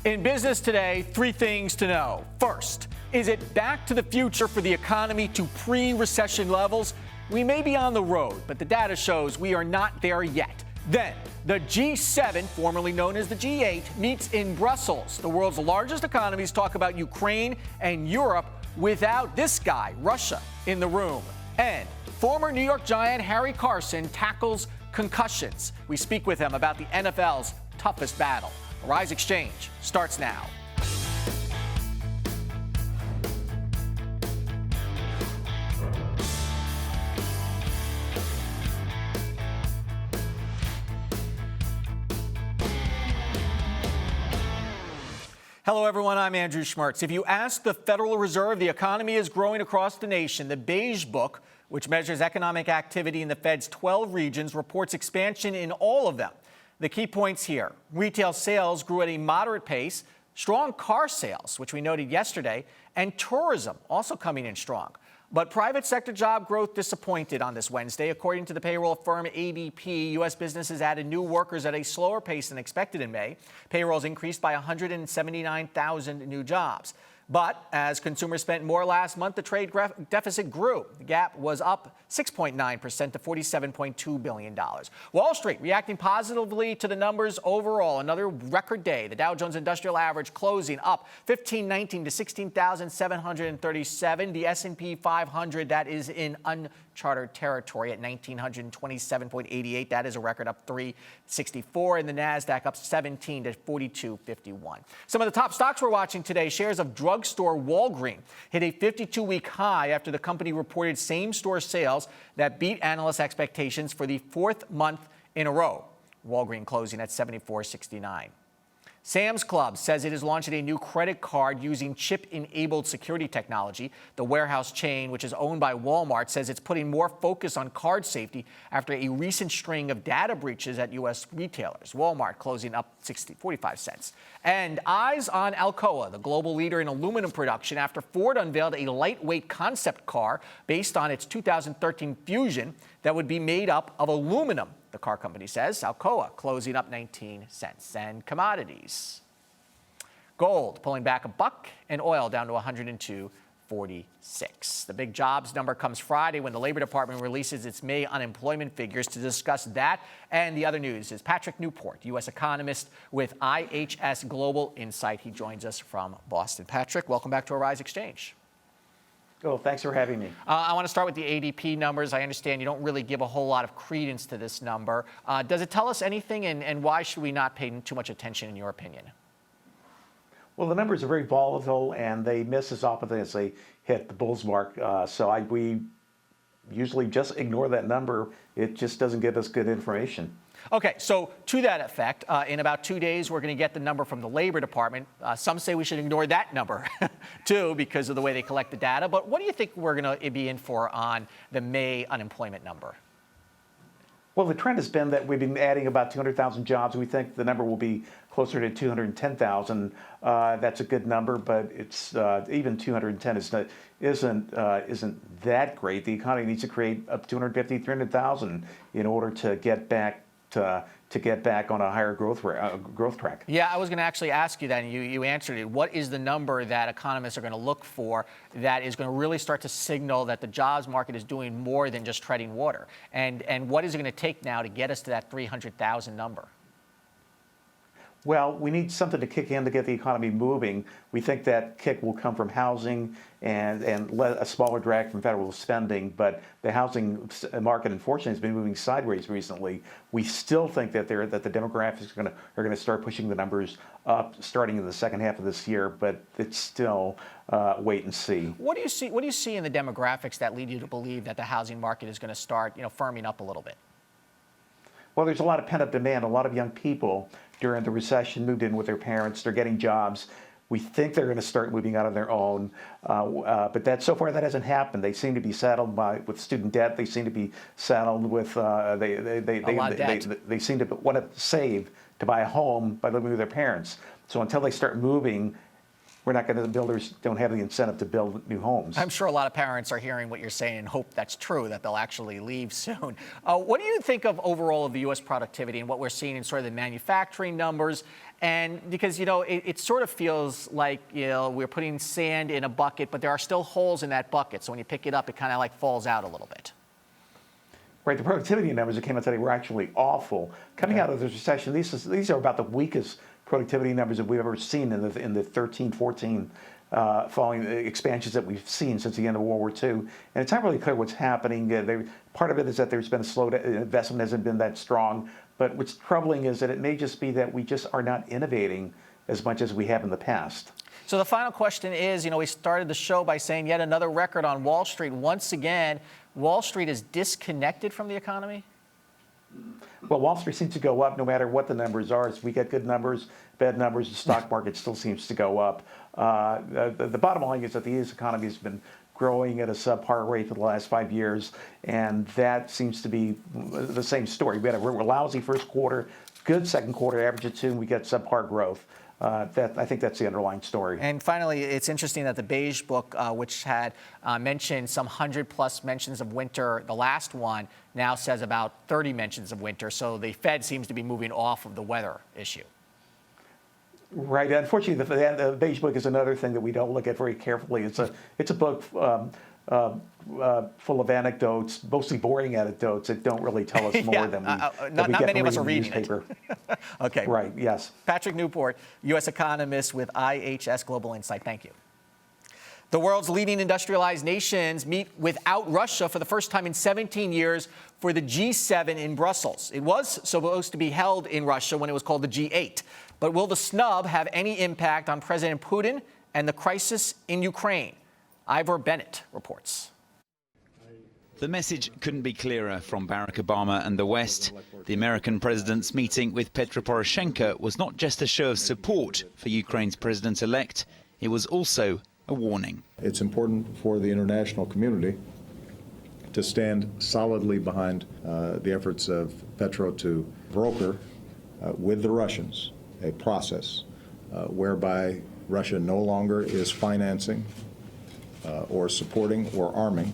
In business today, three things to know. First, is it back to the future for the economy to pre-recession levels? We may be on the road, but the data shows we are not there yet. Then, the G7, formerly known as the G8, meets in Brussels. The world's largest economies talk about Ukraine and Europe without this guy, Russia, in the room. And former New York Giant Harry Carson tackles concussions. We speak with him about the NFL's toughest battle. Arisexchange starts now. Hello, everyone. I'm Andrew Schmertz. If you ask the Federal Reserve, the economy is growing across the nation. The Beige Book, which measures economic activity in the Fed's 12 regions, reports expansion in all of them. The key points here: retail sales grew at a moderate pace, strong car sales, which we noted yesterday, and tourism also coming in strong. But private sector job growth disappointed on this Wednesday. According to the payroll firm ADP, U.S. businesses added new workers at a slower pace than expected in May. Payrolls increased by 179,000 new jobs. But as consumers spent more last month, the trade deficit grew. The gap was up 6.9% to $47.2 billion. Wall Street reacting positively to the numbers overall. Another record day. The Dow Jones Industrial Average closing up 1519 to 16,737. The S&P 500, that is in uncharted territory at 1,927.88. That is a record, up 364. And the NASDAQ up 17 to 4251. Some of the top stocks we're watching today: shares of drugstore Walgreens hit a 52-week high after the company reported same-store sales that beat analyst expectations for the fourth month in a row. Walgreens closing at $74.69. Sam's Club says it is launching a new credit card using chip-enabled security technology. The warehouse chain, which is owned by Walmart, says it's putting more focus on card safety after a recent string of data breaches at U.S. retailers. Walmart closing up 45 cents. And eyes on Alcoa, the global leader in aluminum production, after Ford unveiled a lightweight concept car based on its 2013 Fusion that would be made up of aluminum. The car company says. Alcoa closing up 19 cents. And commodities: gold pulling back $1 and oil down to 102.46. The big jobs number comes Friday when the Labor Department releases its May unemployment figures. To discuss that and the other news is Patrick Newport, U.S. economist with IHS Global Insight. He joins us from Boston. Patrick, welcome back to Arisexchange. Oh, thanks for having me. I want to start with the ADP numbers. I understand you don't really give a whole lot of credence to this number. Does it tell us anything, and why should we not pay too much attention, in your opinion? Well, the numbers are very volatile, and they miss as often as they hit the bulls mark. We usually just ignore that number. It just doesn't give us good information. Okay, so to that effect, in about 2 days, we're going to get the number from the Labor Department. Some say we should ignore that number, too, because of the way they collect the data. But what do you think we're going to be in for on the May unemployment number? Well, the trend has been that we've been adding about 200,000 jobs. We think the number will be closer to 210,000. That's a good number, but it's even 210 isn't that great. The economy needs to create up 250, 300,000 in order to get back on a higher growth track. Yeah, I was going to actually ask you that, and you answered it. What is the number that economists are going to look for that is going to really start to signal that the jobs market is doing more than just treading water? And what is it going to take now to get us to that 300,000 number? Well, we need something to kick in to get the economy moving. We think that kick will come from housing and a smaller drag from federal spending. But the housing market, unfortunately, has been moving sideways recently. We still think that the demographics are going to start pushing the numbers up starting in the second half of this year. But it's still wait and see. What do you see in the demographics that lead you to believe that the housing market is going to start, firming up a little bit? Well, there's a lot of pent-up demand. A lot of young people during the recession moved in with their parents. They're getting jobs. We think they're going to start moving out on their own, but so far that hasn't happened. They seem to be saddled with student debt. They seem to be saddled with they seem to want to save to buy a home by living with their parents. So until they start moving, the builders don't have the incentive to build new homes. I'm sure a lot of parents are hearing what you're saying and hope that's true, that they'll actually leave soon. What do you think of overall of the U.S. productivity and what we're seeing in sort of the manufacturing numbers? And because, it sort of feels like, we're putting sand in a bucket, but there are still holes in that bucket. So when you pick it up, it kind of like falls out a little bit. Right, the productivity numbers that came out today were actually awful. Coming out of this recession, these are about the weakest productivity numbers that we've ever seen in the 13, 14 following expansions that we've seen since the end of World War II. And it's not really clear what's happening. Part of it is that there's been a slowdown, investment hasn't been that strong. But what's troubling is that it may just be that we just are not innovating as much as we have in the past. So the final question is, we started the show by saying yet another record on Wall Street. Once again, Wall Street is disconnected from the economy? Well, Wall Street seems to go up no matter what the numbers are. As we get good numbers, bad numbers, the stock market still seems to go up. The bottom line is that the U.S. economy has been growing at a subpar rate for the last 5 years, and that seems to be the same story. We had a lousy first quarter, good second quarter, average of 2, and we get subpar growth. I think that's the underlying story. And finally, it's interesting that the Beige Book, which had mentioned some 100+ mentions of winter, the last one now says about 30 mentions of winter. So the Fed seems to be moving off of the weather issue. Right. Unfortunately, the Beige Book is another thing that we don't look at very carefully. It's a book full of anecdotes, mostly boring anecdotes that don't really tell us more than not many of us are reading it. Okay. Right. Yes. Patrick Newport, U.S. economist with IHS Global Insight. Thank you. The world's leading industrialized nations meet without Russia for the first time in 17 years for the G7 in Brussels. It was supposed to be held in Russia when it was called the G8. But will the snub have any impact on President Putin and the crisis in Ukraine? Ivor Bennett reports. The message couldn't be clearer from Barack Obama and the West. The American president's meeting with Petro Poroshenko was not just a show of support for Ukraine's president-elect, it was also a warning. It's important for the international community to stand solidly behind the efforts of Petro to broker with the Russians a process whereby Russia no longer is financing or supporting or arming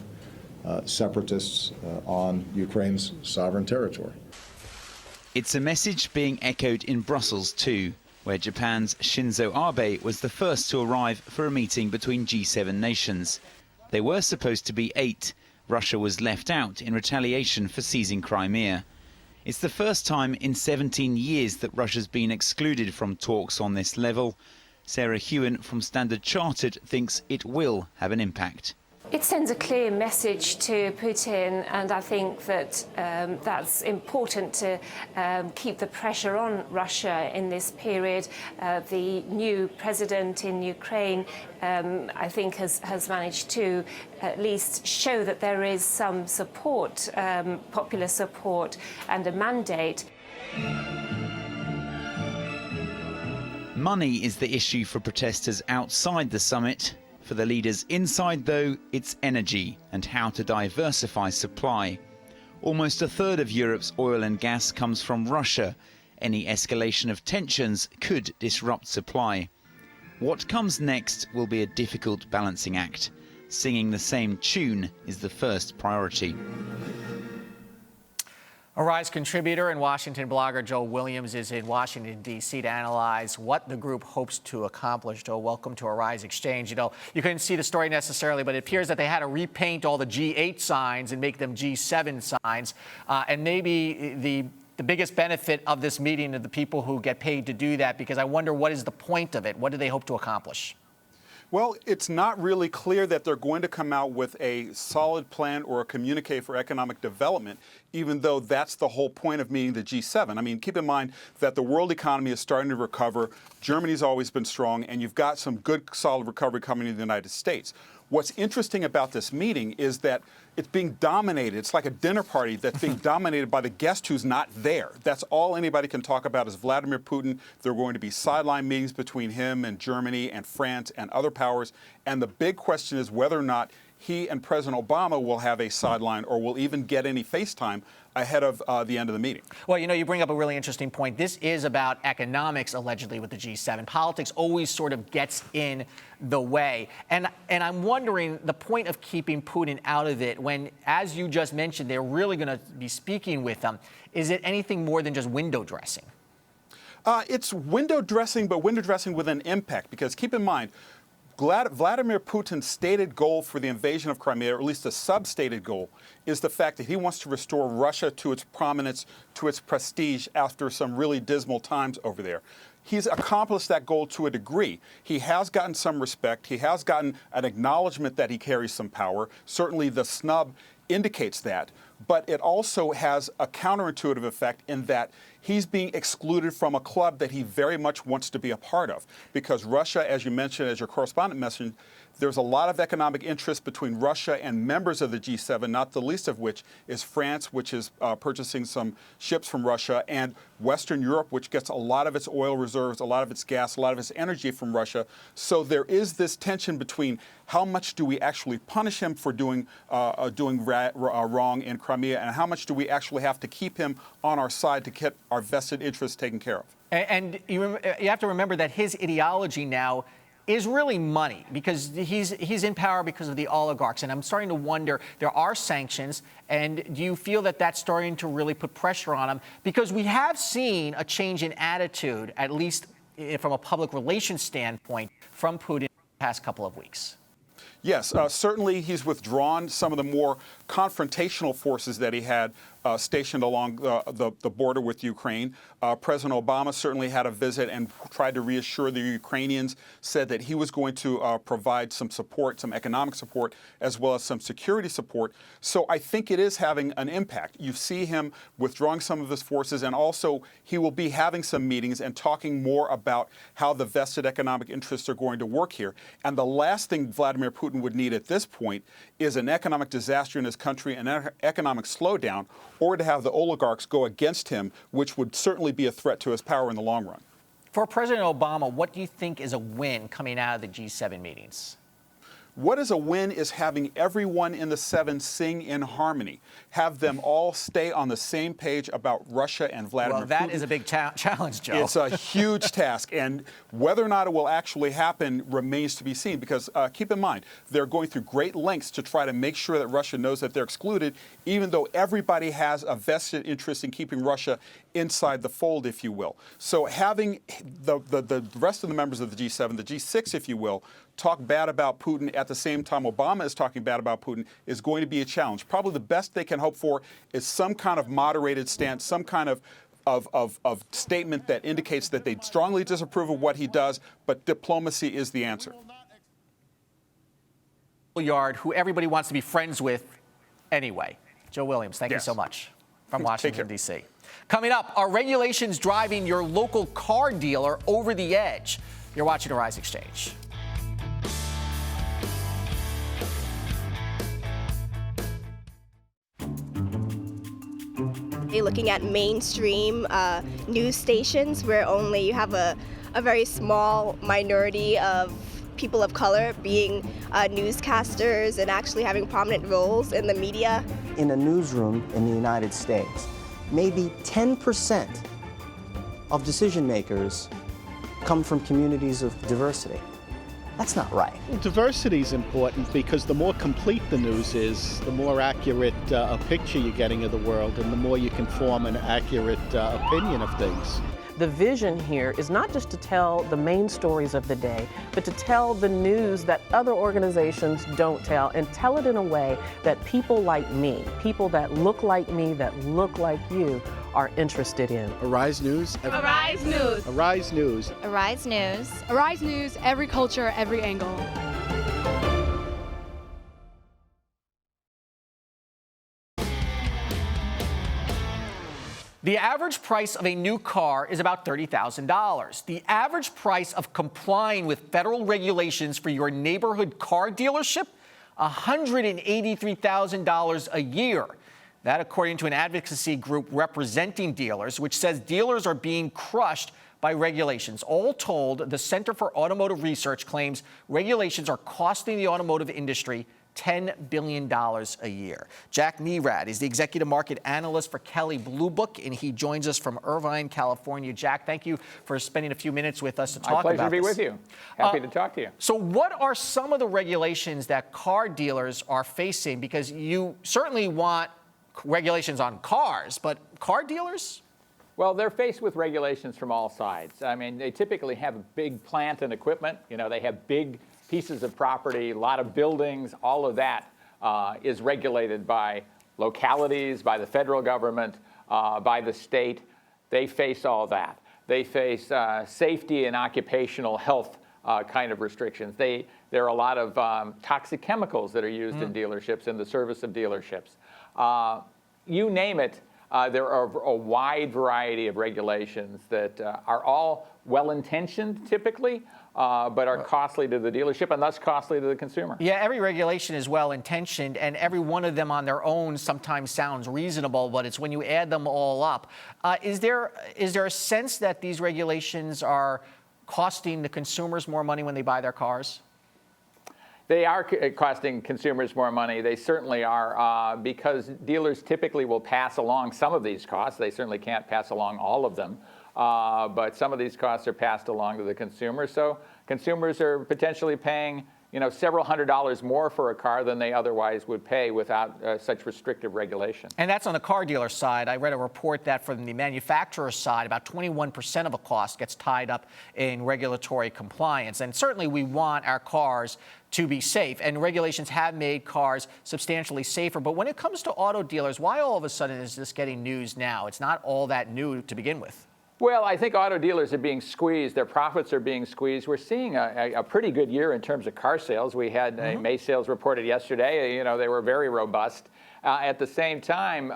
separatists on Ukraine's sovereign territory. It's a message being echoed in Brussels too, where Japan's Shinzo Abe was the first to arrive for a meeting between G7 nations. There were supposed to be 8. Russia was left out in retaliation for seizing Crimea. It's the first time in 17 years that Russia's been excluded from talks on this level. Sarah Hewen from Standard Chartered thinks it will have an impact. It sends a clear message to Putin, and I think that that's important to keep the pressure on Russia in this period. The new president in Ukraine, I think, has managed to at least show that there is some support, popular support, and a mandate. Money is the issue for protesters outside the summit. For the leaders inside, though, it's energy and how to diversify supply. Almost a third of Europe's oil and gas comes from Russia. Any escalation of tensions could disrupt supply. What comes next will be a difficult balancing act. Singing the same tune is the first priority. Arise contributor and Washington blogger Joe Williams is in Washington, D.C. to analyze what the group hopes to accomplish. Joe, welcome to Arisexchange. You couldn't see the story necessarily, but it appears that they had to repaint all the G8 signs and make them G7 signs. And maybe the biggest benefit of this meeting are the people who get paid to do that, because I wonder what is the point of it? What do they hope to accomplish? Well, it's not really clear that they're going to come out with a solid plan or a communique for economic development, even though that's the whole point of meeting the G7. I mean, keep in mind that the world economy is starting to recover. Germany's always been strong, and you've got some good, solid recovery coming in the United States. What's interesting about this meeting is that it's being dominated. It's like a dinner party that's being dominated by the guest who's not there. That's all anybody can talk about is Vladimir Putin. There are going to be sideline meetings between him and Germany and France and other powers. And the big question is whether or not he and President Obama will have a sideline or will even get any FaceTime ahead of the end of the meeting. Well, you know, you bring up a really interesting point. This is about economics, allegedly, with the G7. Politics always sort of gets in the way. And I'm wondering the point of keeping Putin out of it when, as you just mentioned, they're really going to be speaking with him. Is it anything more than just window dressing? It's window dressing, but window dressing with an impact, because keep in mind, Vladimir Putin's stated goal for the invasion of Crimea, or at least a sub-stated goal, is the fact that he wants to restore Russia to its prominence, to its prestige after some really dismal times over there. He's accomplished that goal to a degree. He has gotten some respect. He has gotten an acknowledgement that he carries some power. Certainly the snub indicates that. But it also has a counterintuitive effect in that he's being excluded from a club that he very much wants to be a part of. Because Russia, as you mentioned, as your correspondent mentioned, there's a lot of economic interest between Russia and members of the G7, not the least of which is France, which is purchasing some ships from Russia, and Western Europe, which gets a lot of its oil reserves, a lot of its gas, a lot of its energy from Russia. So there is this tension between how much do we actually punish him for doing wrong in Crimea, and how much do we actually have to keep him on our side to get our vested interests taken care of. And you have to remember that his ideology now is really money, because he's in power because of the oligarchs. And I'm starting to wonder, there are sanctions, and do you feel that that's starting to really put pressure on him? Because we have seen a change in attitude, at least from a public relations standpoint, from Putin in the past couple of weeks. Yes, certainly he's withdrawn some of the more confrontational forces that he had stationed along the border with Ukraine. President Obama certainly had a visit and tried to reassure the Ukrainians, said that he was going to provide some support, some economic support, as well as some security support. So I think it is having an impact. You see him withdrawing some of his forces, and also he will be having some meetings and talking more about how the vested economic interests are going to work here. And the last thing Vladimir Putin would need at this point is an economic disaster in his country, an economic slowdown, or to have the oligarchs go against him, which would certainly be a threat to his power in the long run. For President Obama, what do you think is a win coming out of the G7 meetings? What is a win is having everyone in the seven sing in harmony, have them all stay on the same page about Russia and Vladimir Putin. Well, that is a big challenge, Joe. It's a huge task, and whether or not it will actually happen remains to be seen, because keep in mind, they're going through great lengths to try to make sure that Russia knows that they're excluded, even though everybody has a vested interest in keeping Russia inside the fold, if you will. So having the rest of the members of the G7, the G6, if you will, talk bad about Putin at the same time Obama is talking bad about Putin is going to be a challenge. Probably the best they can hope for is some kind of moderated stance, some kind of statement that indicates that they strongly disapprove of what he does, but diplomacy is the answer. Yard, who everybody wants to be friends with anyway. Joe Williams, thank you so much from Washington, D.C. Coming up, are regulations driving your local car dealer over the edge? You're watching Arisexchange. Looking at mainstream news stations where only you have a very small minority of people of color being newscasters and actually having prominent roles in the media. In a newsroom in the United States, maybe 10% of decision makers come from communities of diversity. That's not right. Well, diversity is important because the more complete the news is, the more accurate a picture you're getting of the world, and the more you can form an accurate opinion of things. The vision here is not just to tell the main stories of the day, but to tell the news that other organizations don't tell, and tell it in a way that people like me, people that look like me, that look like you, are interested in. Arise News. Arise News. Arise News. Arise News. Arise News, every culture, every angle. The average price of a new car is about $30,000. The average price of complying with federal regulations for your neighborhood car dealership, $183,000 a year. That according to an advocacy group representing dealers, which says dealers are being crushed by regulations. All told, the Center for Automotive Research claims regulations are costing the automotive industry $10 billion a year. Jack Nerad is the executive market analyst for Kelley Blue Book, and he joins us from Irvine, California. Jack, thank you for spending a few minutes with us to talk about this. My pleasure to be with you. Happy to talk to you. So what are some of the regulations that car dealers are facing? Because you certainly want regulations on cars, but car dealers? Well, they're faced with regulations from all sides. I mean, they typically have a big plant and equipment. You know, they have big pieces of property, a lot of buildings. All of that is regulated by localities, by the federal government, by the state. They face all that. They face safety and occupational health kind of restrictions. There are a lot of toxic chemicals that are used in dealerships, in the service of dealerships. You name it, there are a wide variety of regulations that are all well-intentioned typically, but are costly to the dealership and thus costly to the consumer. Yeah, every regulation is well-intentioned, and every one of them on their own sometimes sounds reasonable, but it's when you add them all up. Is there a sense that these regulations are costing the consumers more money when they buy their cars? They are costing consumers more money. They certainly are, because dealers typically will pass along some of these costs. They certainly can't pass along all of them, but some of these costs are passed along to the consumer. So consumers are potentially paying, you know, several $100s more for a car than they otherwise would pay without such restrictive regulation. And that's on the car dealer side. I read a report that from the manufacturer side, about 21% of a cost gets tied up in regulatory compliance. And certainly we want our cars to be safe, and regulations have made cars substantially safer. But when it comes to auto dealers, why all of a sudden is this getting news now? It's not all that new to begin with. Well, I think auto dealers are being squeezed. Their profits are being squeezed. We're seeing a pretty good year in terms of car sales. We had May sales reported yesterday. You know, they were very robust. At the same time,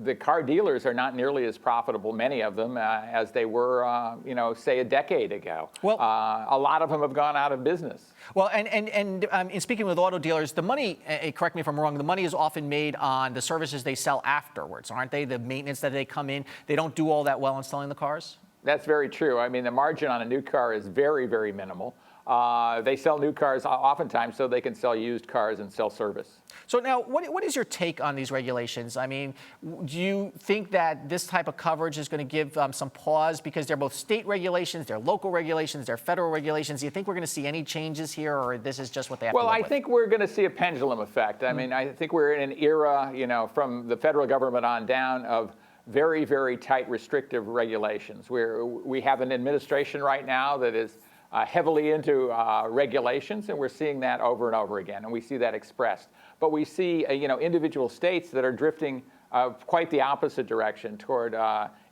the car dealers are not nearly as profitable, many of them, as they were, you know, say a decade ago. Well, a lot of them have gone out of business. Well, and in speaking with auto dealers, the money, correct me if I'm wrong, the money is often made on the services they sell afterwards, aren't they? The maintenance that they come in, they don't do all that well in selling the cars? That's very true. I mean, the margin on a new car is very, very minimal. They sell new cars oftentimes so they can sell used cars and sell service. So now, what is your take on these regulations? I mean, do you think that this type of coverage is going to give some pause because they're both state regulations, they're local regulations, they're federal regulations? Do you think we're going to see any changes here, or this is just what they have to live with? Well, I think we're going to see a pendulum effect. I mean, I think we're in an era, you know, from the federal government on down of very, very tight restrictive regulations. We have an administration right now that is heavily into regulations, and we're seeing that over and over again, and we see that expressed. But we see, you know, individual states that are drifting quite the opposite direction toward,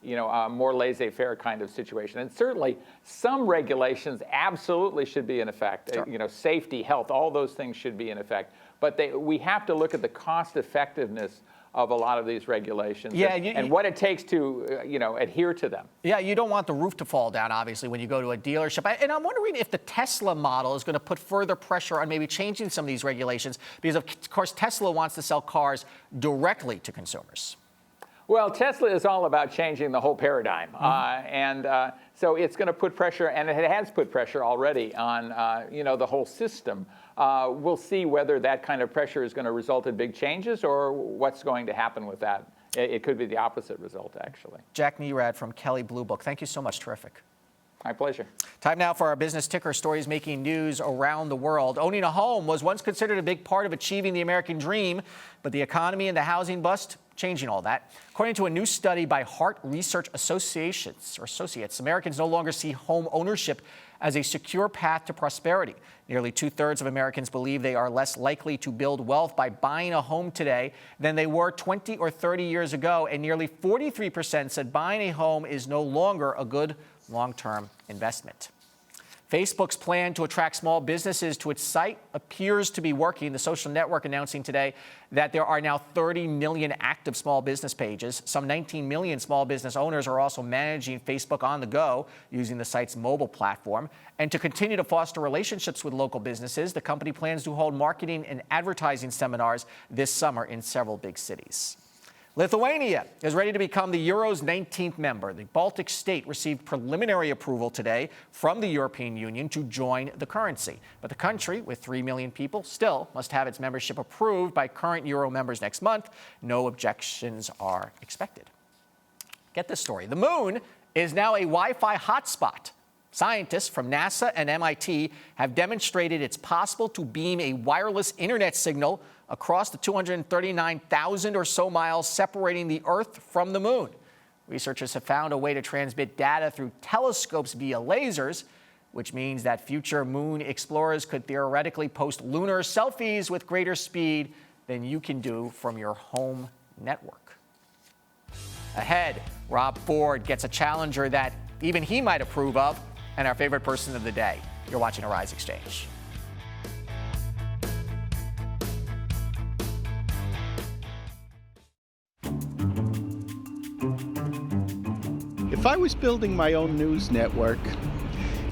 you know, a more laissez-faire kind of situation. And certainly, some regulations absolutely should be in effect. Sure. You know, safety, health, all those things should be in effect. But we have to look at the cost effectiveness of a lot of these regulations, and what it takes to, you know, adhere to them. Yeah, you don't want the roof to fall down, obviously, when you go to a dealership. And I'm wondering if the Tesla model is going to put further pressure on maybe changing some of these regulations, because, of course, Tesla wants to sell cars directly to consumers. Well, Tesla is all about changing the whole paradigm. So it's going to put pressure, and it has put pressure already on, you know, the whole system. We'll see whether that kind of pressure is going to result in big changes or what's going to happen with that. It could be the opposite result, actually. Jack Nerad from Kelley Blue Book. Thank you so much. Terrific. My pleasure. Time now for our business ticker, stories making news around the world. Owning a home was once considered a big part of achieving the American dream, but the economy and the housing bust changing all that. According to a new study by Heart Research Associates, Americans no longer see home ownership as a secure path to prosperity. Nearly 2/3 of Americans believe they are less likely to build wealth by buying a home today than they were 20 or 30 years ago, and nearly 43% said buying a home is no longer a good long-term investment. Facebook's plan to attract small businesses to its site appears to be working. The social network announcing today that there are now 30 million active small business pages. Some 19 million small business owners are also managing Facebook on the go using the site's mobile platform. And to continue to foster relationships with local businesses, the company plans to hold marketing and advertising seminars this summer in several big cities. Lithuania is ready to become the Euro's 19th member. The Baltic state received preliminary approval today from the European Union to join the currency. But the country, with 3 million people, still must have its membership approved by current Euro members next month. No objections are expected. Get this story. The moon is now a Wi-Fi hotspot. Scientists from NASA and MIT have demonstrated it's possible to beam a wireless internet signal across the 239,000 or so miles separating the Earth from the moon. Researchers have found a way to transmit data through telescopes via lasers, which means that future moon explorers could theoretically post lunar selfies with greater speed than you can do from your home network. Ahead, Rob Ford gets a challenger that even he might approve of, and our favorite person of the day. You're watching Arisexchange. If I was building my own news network,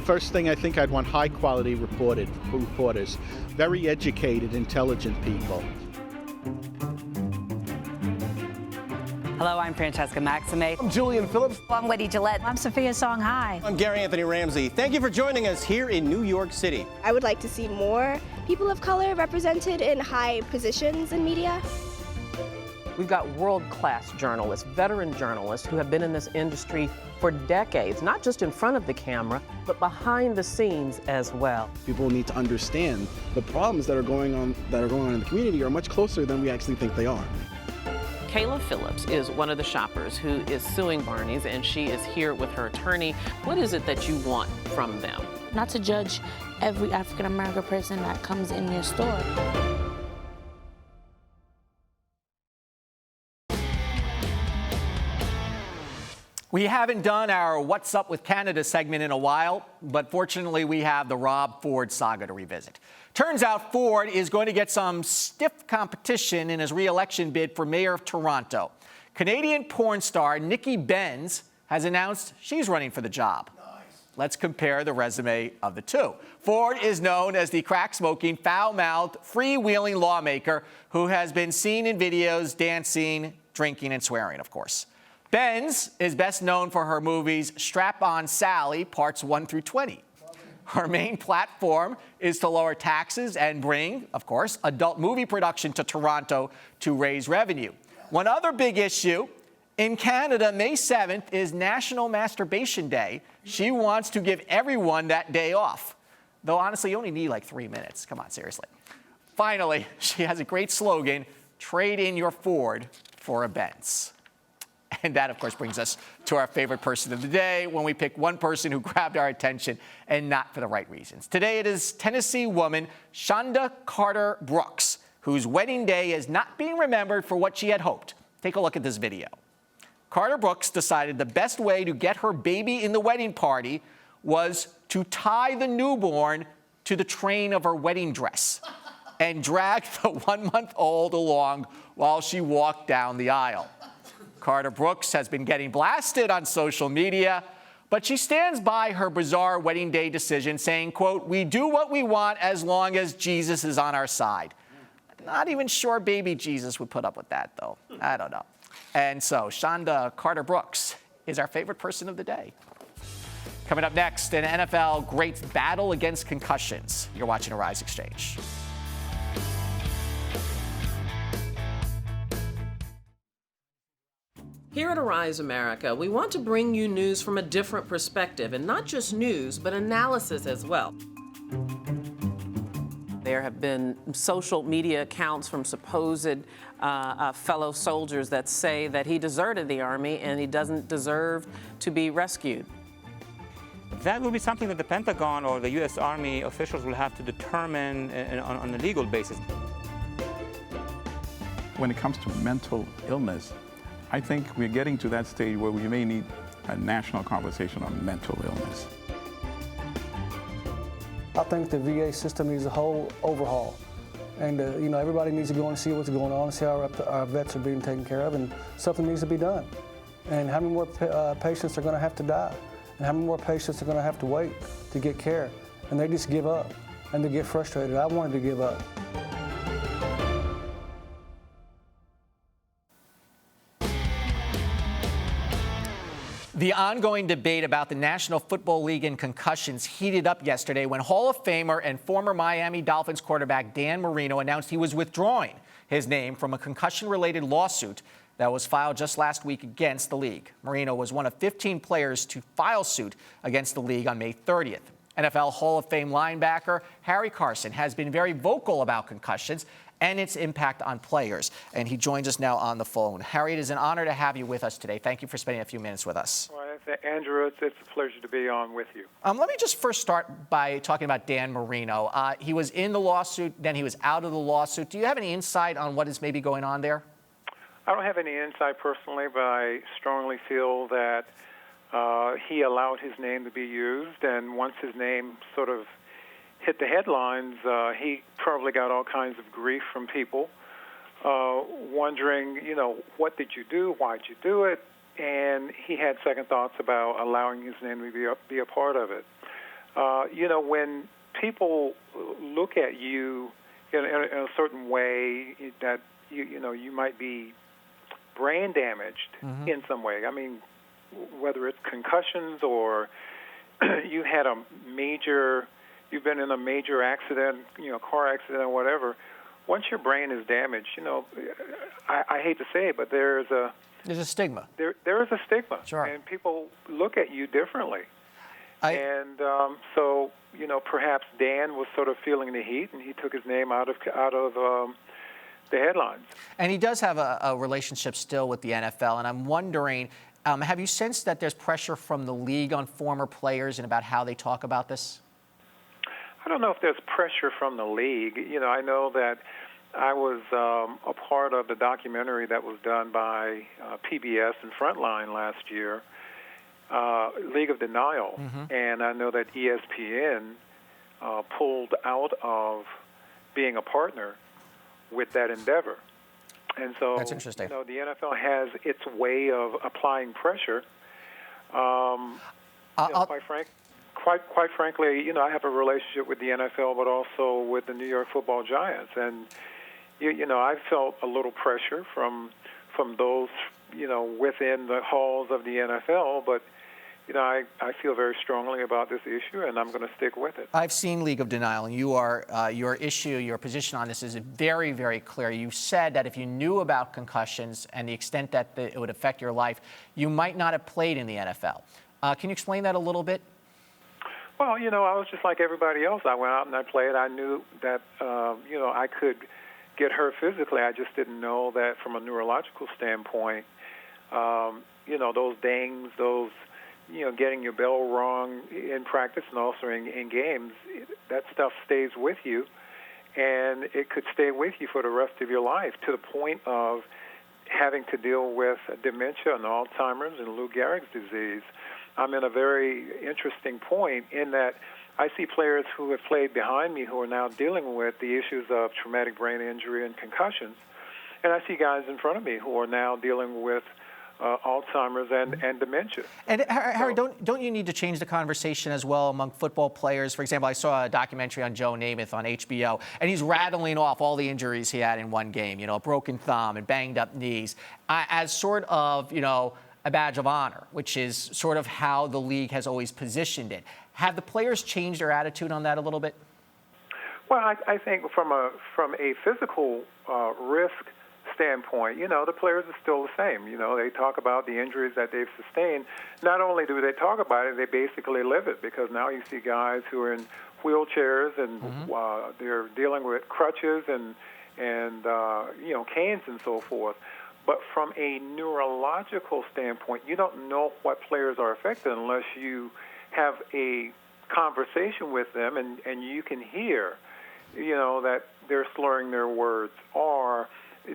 first thing I think I'd want high-quality reporters, very educated, intelligent people. Hello, I'm Francesca Maxime. I'm Julian Phillips. I'm Wendy Gillette. I'm Sophia Songhai. I'm Gary Anthony Ramsey. Thank you for joining us here in New York City. I would like to see more people of color represented in high positions in media. We've got world-class journalists, veteran journalists who have been in this industry for decades, not just in front of the camera, but behind the scenes as well. People need to understand the problems that are going on in the community are much closer than we actually think they are. Kayla Phillips is one of the shoppers who is suing Barney's, and she is here with her attorney. What is it that you want from them? Not to judge every African-American person that comes in your store. We haven't done our What's Up with Canada segment in a while, but fortunately we have the Rob Ford saga to revisit. Turns out Ford is going to get some stiff competition in his re-election bid for mayor of Toronto. Canadian porn star Nikki Benz has announced she's running for the job. Let's compare the resume of the two. Ford is known as the crack-smoking, foul-mouthed, freewheeling lawmaker who has been seen in videos dancing, drinking, and swearing, of course. Benz is best known for her movies Strap-On Sally, Parts 1 through 20. Her main platform is to lower taxes and bring, of course, adult movie production to Toronto to raise revenue. One other big issue, in Canada, May 7th is National Masturbation Day. She wants to give everyone that day off. Though, honestly, you only need like 3 minutes. Come on, seriously. Finally, she has a great slogan, trade in your Ford for a Benz. And that, of course, brings us to our favorite person of the day when we pick one person who grabbed our attention and not for the right reasons. Today, it is Tennessee woman Shonda Carter Brooks, whose wedding day is not being remembered for what she had hoped. Take a look at this video. Carter Brooks decided the best way to get her baby in the wedding party was to tie the newborn to the train of her wedding dress and drag the 1-month-old along while she walked down the aisle. Carter Brooks has been getting blasted on social media, but she stands by her bizarre wedding day decision, saying, quote, "We do what we want as long as Jesus is on our side." Not even sure baby Jesus would put up with that, though. I don't know. And so Shonda Carter Brooks is our favorite person of the day. Coming up next, an NFL greats battle against concussions. You're watching Arisexchange. Here at Arise America, we want to bring you news from a different perspective, and not just news, but analysis as well. There have been social media accounts from supposed fellow soldiers that say that he deserted the Army and he doesn't deserve to be rescued. That will be something that the Pentagon or the U.S. Army officials will have to determine on a legal basis. When it comes to mental illness, I think we're getting to that stage where we may need a national conversation on mental illness. I think the VA system needs a whole overhaul. And, everybody needs to go and see what's going on, see how our vets are being taken care of, and something needs to be done. And how many more patients are going to have to die? And how many more patients are going to have to wait to get care? And they just give up, and they get frustrated. I wanted to give up. The ongoing debate about the National Football League and concussions heated up yesterday when Hall of Famer and former Miami Dolphins quarterback Dan Marino announced he was withdrawing his name from a concussion-related lawsuit that was filed just last week against the league. Marino was one of 15 players to file suit against the league on May 30th. NFL Hall of Fame linebacker Harry Carson has been very vocal about concussions and its impact on players. And he joins us now on the phone. Harry, it is an honor to have you with us today. Thank you for spending a few minutes with us. Well, Andrew, it's a pleasure to be on with you. Let me just first start by talking about Dan Marino. He was in the lawsuit, then he was out of the lawsuit. Do you have any insight on what is maybe going on there? I don't have any insight personally, but I strongly feel that he allowed his name to be used, and once his name sort of hit the headlines, he probably got all kinds of grief from people wondering, what did you do? Why'd you do it? And he had second thoughts about allowing his name to be a part of it. When people look at you in a certain way that, you might be brain damaged in some way. I mean, whether it's concussions or you've been in a major accident, car accident or whatever, once your brain is damaged, I hate to say it, but there's a stigma. There is a stigma. Sure. And people look at you differently. So, perhaps Dan was sort of feeling the heat, and he took his name out of the headlines. And he does have a relationship still with the NFL, and I'm wondering, have you sensed that there's pressure from the league on former players and about how they talk about this? I don't know if there's pressure from the league. I know that I was a part of the documentary that was done by PBS and Frontline last year, League of Denial, and I know that ESPN pulled out of being a partner with that endeavor. And so, that's interesting. The NFL has its way of applying pressure. Quite frankly, I have a relationship with the NFL, but also with the New York Football Giants, and I felt a little pressure from those within the halls of the NFL, but I feel very strongly about this issue, and I'm going to stick with it. I've seen League of Denial, and your position on this is very, very clear. You said that if you knew about concussions and the extent that it would affect your life, you might not have played in the NFL. Can you explain that a little bit? Well, I was just like everybody else. I went out and I played. I knew that, I could get hurt physically. I just didn't know that from a neurological standpoint, those dings, those, getting your bell wrong in practice and also in games, that stuff stays with you, and it could stay with you for the rest of your life to the point of having to deal with dementia and Alzheimer's and Lou Gehrig's disease. I'm in a very interesting point in that I see players who have played behind me who are now dealing with the issues of traumatic brain injury and concussions, and I see guys in front of me who are now dealing with Alzheimer's and dementia. And Harry, don't you need to change the conversation as well among football players? For example, I saw a documentary on Joe Namath on HBO, and he's rattling off all the injuries he had in one game, a broken thumb and banged up knees, as sort of, a badge of honor, which is sort of how the league has always positioned it. Have the players changed their attitude on that a little bit? Well, I think from a physical risk standpoint, the players are still the same. They talk about the injuries that they've sustained. Not only do they talk about it, they basically live it, because now you see guys who are in wheelchairs and they're dealing with crutches and canes and so forth. But from a neurological standpoint, you don't know what players are affected unless you have a conversation with them and you can hear, that they're slurring their words or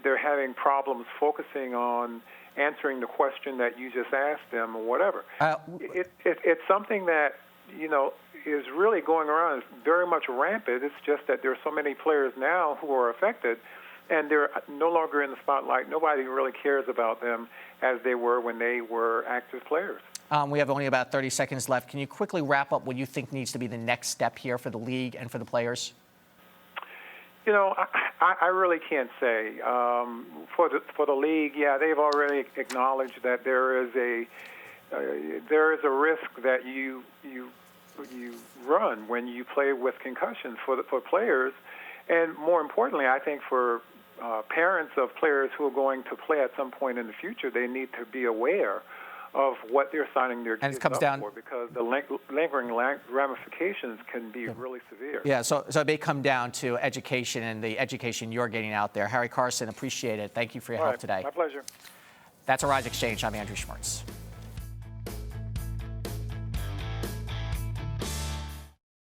they're having problems focusing on answering the question that you just asked them or whatever. It's something that, is really going around. It's very much rampant. It's just that there are so many players now who are affected, and they're no longer in the spotlight. Nobody really cares about them as they were when they were active players. We have only about 30 seconds left. Can you quickly wrap up what you think needs to be the next step here for the league and for the players? I really can't say. For the league, yeah, they've already acknowledged that there is there is a risk that you run when you play with concussions for players, and more importantly, I think for parents of players who are going to play at some point in the future, they need to be aware of what they're signing their kids up for, because the lingering ramifications can be really severe. Yeah, so it may come down to education and the education you're getting out there. Harry Carson, appreciate it. Thank you for your help today. My pleasure. That's Arisexchange. I'm Andrew Schmertz.